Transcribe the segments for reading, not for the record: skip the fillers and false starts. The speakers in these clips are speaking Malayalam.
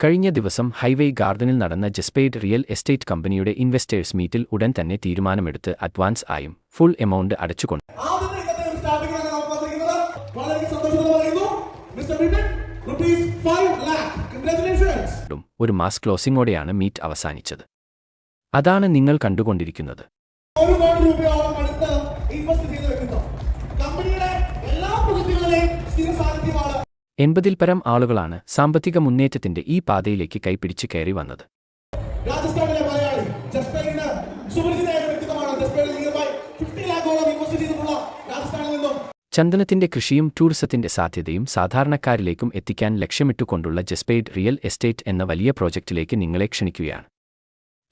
കഴിഞ്ഞ ദിവസം ഹൈവേ ഗാർഡനിൽ നടന്ന ജസ്പെയ്ഡ് റിയൽ എസ്റ്റേറ്റ് കമ്പനിയുടെ ഇൻവെസ്റ്റേഴ്സ് മീറ്റിൽ ഉടൻ തന്നെ തീരുമാനമെടുത്ത് അഡ്വാൻസ് ആയും ഫുൾ എമൗണ്ട് അടച്ചുകൊണ്ട് ഒരു മാസ് ക്ലോസിംഗോടെയാണ് മീറ്റ് അവസാനിച്ചത്. അതാണ് നിങ്ങൾ കണ്ടുകൊണ്ടിരിക്കുന്നത്. 80-ൽ പരം ആളുകളാണ് സാമ്പത്തിക മുന്നേറ്റത്തിന്റെ ഈ പാതയിലേക്ക് കൈപിടിച്ച് കയറി വന്നത്. ചന്ദനത്തിന്റെ കൃഷിയും ടൂറിസത്തിന്റെ സാധ്യതയും സാധാരണക്കാരിലേക്കും എത്തിക്കാൻ ലക്ഷ്യമിട്ടുകൊണ്ടുള്ള ജസ്പെയ്ഡ് റിയൽ എസ്റ്റേറ്റ് എന്ന വലിയ പ്രോജക്റ്റിലേക്ക് നിങ്ങളെ ക്ഷണിക്കുകയാണ്.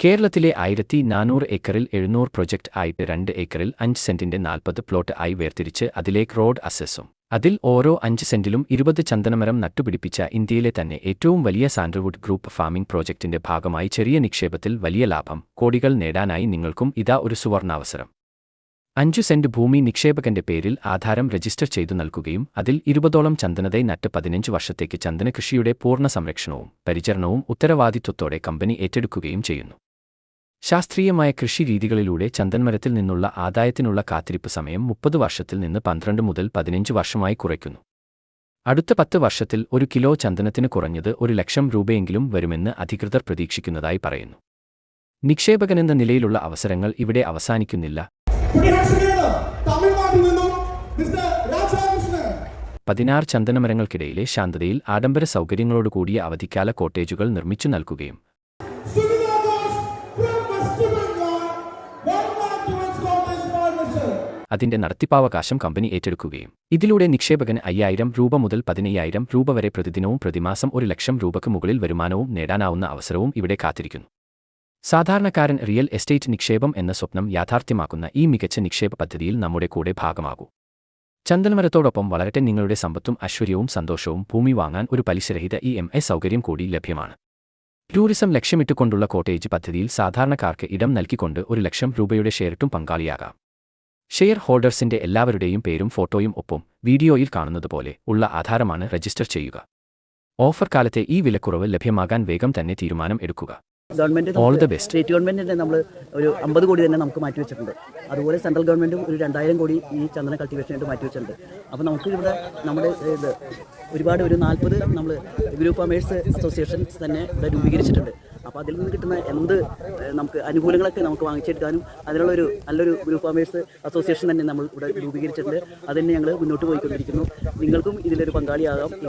കേരളത്തിലെ 1400 ഏക്കറിൽ 700 പ്രൊജക്ട് ആയിട്ട് 2 ഏക്കറിൽ 5 സെന്റിന്റെ 40 പ്ലോട്ട് ആയി വേർതിരിച്ച് അതിലേക്ക് റോഡ് അസസും അതിൽ ഓരോ 5 സെന്റിലും 20 ചന്ദനമരം നട്ടുപിടിപ്പിച്ച ഇന്ത്യയിലെ തന്നെ ഏറ്റവും വലിയ സാൻഡൽവുഡ് ഗ്രൂപ്പ് ഫാമിംഗ് പ്രോജക്റ്റിന്റെ ഭാഗമായി ചെറിയ നിക്ഷേപത്തിൽ വലിയ ലാഭം കോടികൾ നേടാനായി നിങ്ങൾക്കും ഇതാ ഒരു സുവർണാവസരം. 5 സെന്റ് ഭൂമി നിക്ഷേപകന്റെ പേരിൽ ആധാരം രജിസ്റ്റർ ചെയ്തു നൽകുകയും അതിൽ 20ഓളം ചന്ദനതൈ നട്ട് 15 വർഷത്തേക്ക് ചന്ദന കൃഷിയുടെ പൂർണ്ണ സംരക്ഷണവും പരിചരണവും ഉത്തരവാദിത്വത്തോടെ കമ്പനി ഏറ്റെടുക്കുകയും ചെയ്യുന്നു. ശാസ്ത്രീയമായ കൃഷി രീതികളിലൂടെ ചന്ദൻമരത്തിൽ നിന്നുള്ള ആദായത്തിനുള്ള കാത്തിരിപ്പ് സമയം 30 വർഷത്തിൽ നിന്ന് 12 മുതൽ 15 വർഷമായി കുറയ്ക്കുന്നു. അടുത്ത 10 വർഷത്തിൽ 1 കിലോ ചന്ദനത്തിന് കുറഞ്ഞത് 1 ലക്ഷം രൂപയെങ്കിലും വരുമെന്ന് അധികൃതർ പ്രതീക്ഷിക്കുന്നതായി പറയുന്നു. നിക്ഷേപകനെന്ന നിലയിലുള്ള അവസരങ്ങൾ ഇവിടെ അവസാനിക്കുന്നില്ല. 16 ചന്ദനമരങ്ങൾക്കിടയിലെ ശാന്തതയിൽ ആഡംബര സൗകര്യങ്ങളോടുകൂടിയ അവധിക്കാല കോട്ടേജുകൾ നിർമ്മിച്ചു നൽകുകയും അതിന്റെ നടത്തിപ്പാവകാശം കമ്പനി ഏറ്റെടുക്കുകയും ഇതിലൂടെ നിക്ഷേപകന് 5000 രൂപ മുതൽ 15000 രൂപ വരെ പ്രതിദിനവും പ്രതിമാസം 1 ലക്ഷം രൂപയ്ക്ക് മുകളിൽ വരുമാനവും നേടാനാവുന്ന അവസരവും ഇവിടെ കാത്തിരിക്കുന്നു. സാധാരണക്കാരൻ റിയൽ എസ്റ്റേറ്റ് നിക്ഷേപം എന്ന സ്വപ്നം യാഥാർത്ഥ്യമാക്കുന്ന ഈ മികച്ച നിക്ഷേപ പദ്ധതിയിൽ നമ്മുടെ കൂടെ ഭാഗമാകൂ. ചന്ദനമരത്തോടൊപ്പം വളരട്ടെ നിങ്ങളുടെ സമ്പത്തും ഐശ്വര്യവും സന്തോഷവും. ഭൂമി വാങ്ങാൻ ഒരു പലിശരഹിത EMI സൗകര്യം കൂടി ലഭ്യമാണ്. ടൂറിസം ലക്ഷ്യമിട്ടുകൊണ്ടുള്ള കോട്ടേജ് പദ്ധതിയിൽ സാധാരണക്കാർക്ക് ഇടം നൽകിക്കൊണ്ട് 1 ലക്ഷം രൂപയുടെ ഷെയറിട്ടും പങ്കാളിയാകാം. ഷെയർ ഹോൾഡേഴ്സിന്റെ എല്ലാവരുടെയും പേരും ഫോട്ടോയും ഒപ്പം വീഡിയോയിൽ കാണുന്നതുപോലെ ഉള്ള ആധാരമാണ് രജിസ്റ്റർ ചെയ്യുക. ഓഫർ കാലത്തെ ഈ വിലക്കുറവ് ലഭ്യമാകാൻ വേഗം തന്നെ തീരുമാനം എടുക്കുക. All the best. സ്റ്റേറ്റ് ഗവൺമെന്റിന്റെ നമ്മൾ ഒരു 50 കോടി തന്നെ നമുക്ക് മാറ്റിവെച്ചിട്ടുണ്ട്. അതുപോലെ സെൻട്രൽ ഗവൺമെന്റും ഒരു 2000 കോടി ഈ ചന്ദന കൾട്ടിവേഷനായിട്ട് മാറ്റിവെച്ചിട്ടുണ്ട്. അപ്പോൾ നമുക്ക് ഇവിടെ നമ്മുടെ ഒരുപാട് ഒരു 40 നമ്മൾ ഗ്രൂപ്പ് ഫാമേഴ്സ് അസോസിയേഷൻസ് തന്നെ ഇവിടെ രൂപീകരിച്ചിട്ടുണ്ട്. അപ്പോൾ അതിൽ നിന്ന് കിട്ടുന്ന നമുക്ക് അനുകൂലങ്ങളൊക്കെ നമുക്ക് വാങ്ങിച്ചെടുക്കാനും അതിനുള്ളൊരു നല്ലൊരു ഗ്രൂപ്പ് ഫാമേഴ്സ് അസോസിയേഷൻ തന്നെ നമ്മൾ ഇവിടെ രൂപീകരിച്ചിട്ടുണ്ട്. അതുതന്നെ ഞങ്ങൾ മുന്നോട്ട് പോയിക്കൊണ്ടിരിക്കുന്നു. നിങ്ങൾക്കും ഇതിലൊരു പങ്കാളിയാകാം.